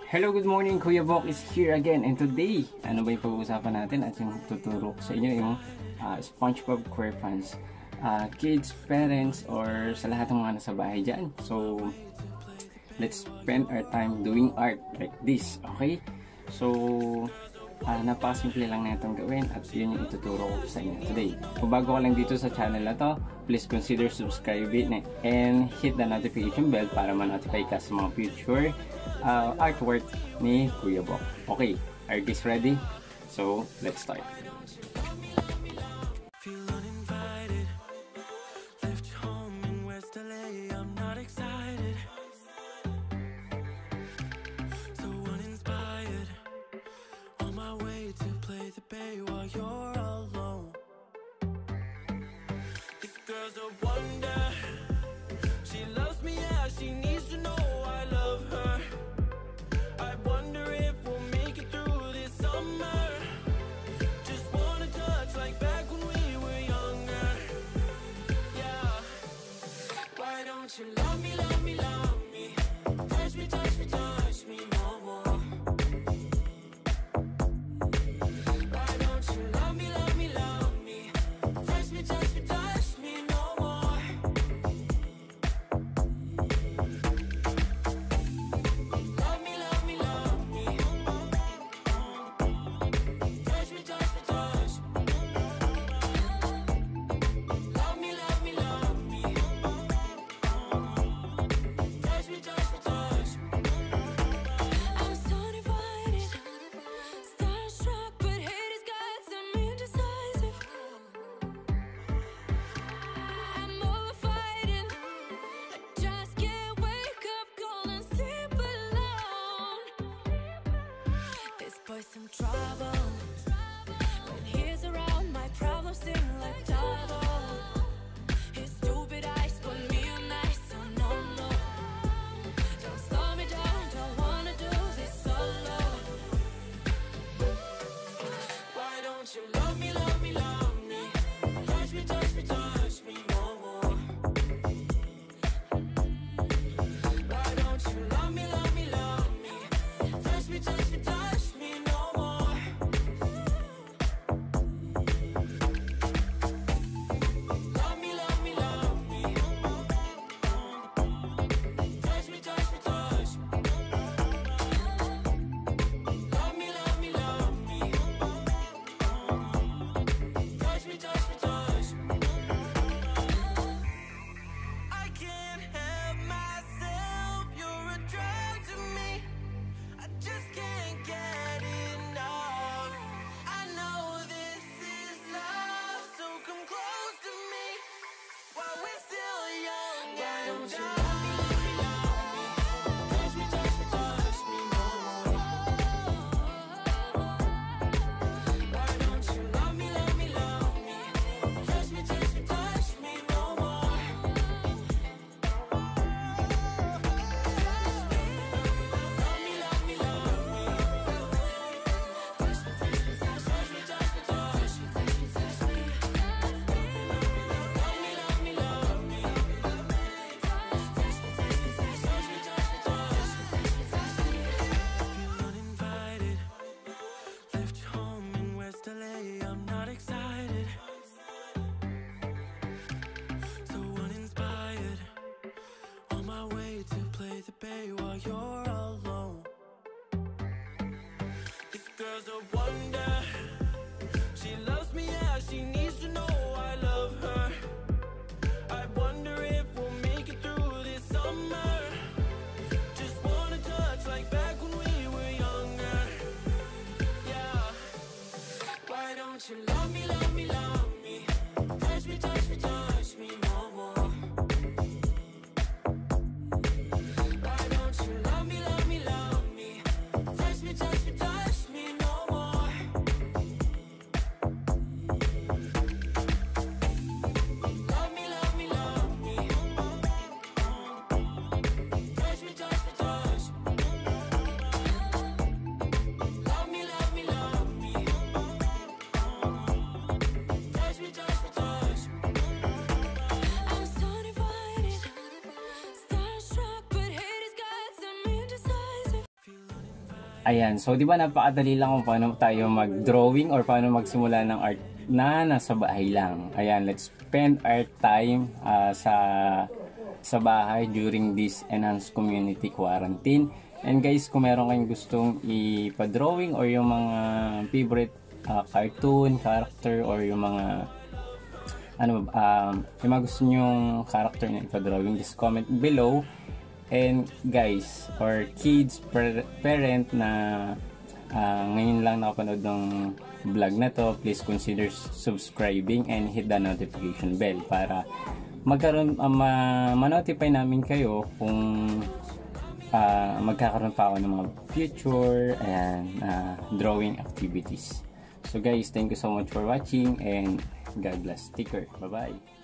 Hello, good morning. Kuya Bok is here again, and today, ano ba yung pag-uusapan natin at yung tuturo ko sa inyo yung Spongebob Squarepants. Kids, parents, or sa lahat ng mga nasa bahay dyan. So, let's spend our time doing art like this, okay? So, napakasimple lang na itong gawin at yun yung ituturo ko sa inyo today. Kung bago ka lang dito sa channel na to, please consider subscribing and hit the notification bell para ma-notify ka sa mga future artwork ni Kuya Bok. Okay, are you guys ready? So, let's start. You love me, love me, love me. Touch me, touch me, touch me no more. Why don't you love me, love me, love me? Touch me, touch me, touch me no more. Love me, love me, love me. Touch me, touch me, touch me. Love me, love me, love me. I'm so divided, starstruck, but haters got some indecisive. I'm over fighting, I just can't wake up cold and sleep alone. This boy's some trouble, when he's around my problems seem like double. His stupid eyes put me on ice, so no, no. Don't slow me down, don't wanna do this solo. Why don't you love me, love me, love me? Touch me, touch me, touch me no more. Why don't you love me, love me, love me? Touch me, touch me, touch me no more. Love me, love me, love me. Touch me, touch me, touch me. Love me, love me, love me. Touch me, touch me, touch me. I can't help myself, you're a drug to me. I just can't get enough. I know this is love, so come close to me while we're still young. Why don't you love me, love me, love me? Touch me, touch me, touch me no more. Why don't you love me, love me, love me? Touch me, touch me, touch me no more. Love me, love me, love me. Touch me, touch me, touch me, touch me, touch me, touch me, touch me. Love me, love me, love me. Touch me, touch me, touch me, touch me, touch me. Feel uninvited. Left your home in West LA. I'm not excited. So uninspired. On my way to play the bay while you're alone. This girl's a wonder. She loves me, yeah, she needs to know I love her. I wonder if we'll make it through this summer. Just wanna touch like back when we were younger. Yeah. Why don't you love me, love me, love me? Touch me, touch me, touch me no more. Why don't you love me, love me, love me? Touch me, touch me, touch me no more. Ayan, so di ba napakadali lang kung paano tayo mag-drawing or paano magsimula ng art na nasa bahay lang. Ayan, let's spend our time sa bahay during this enhanced community quarantine. And guys, kung meron kayong gustong ipa-drawing or yung mga favorite cartoon, character, or yung mga yung mga gusto nyong character na ipa-drawing, just comment below. And guys, or kids, parent na ngayon lang nakapanood ng vlog na to, please consider subscribing and hit the notification bell para ma-notify namin kayo kung magkakaroon pa ako ng mga future drawing activities. So guys, thank you so much for watching and God bless. Take care. Bye-bye.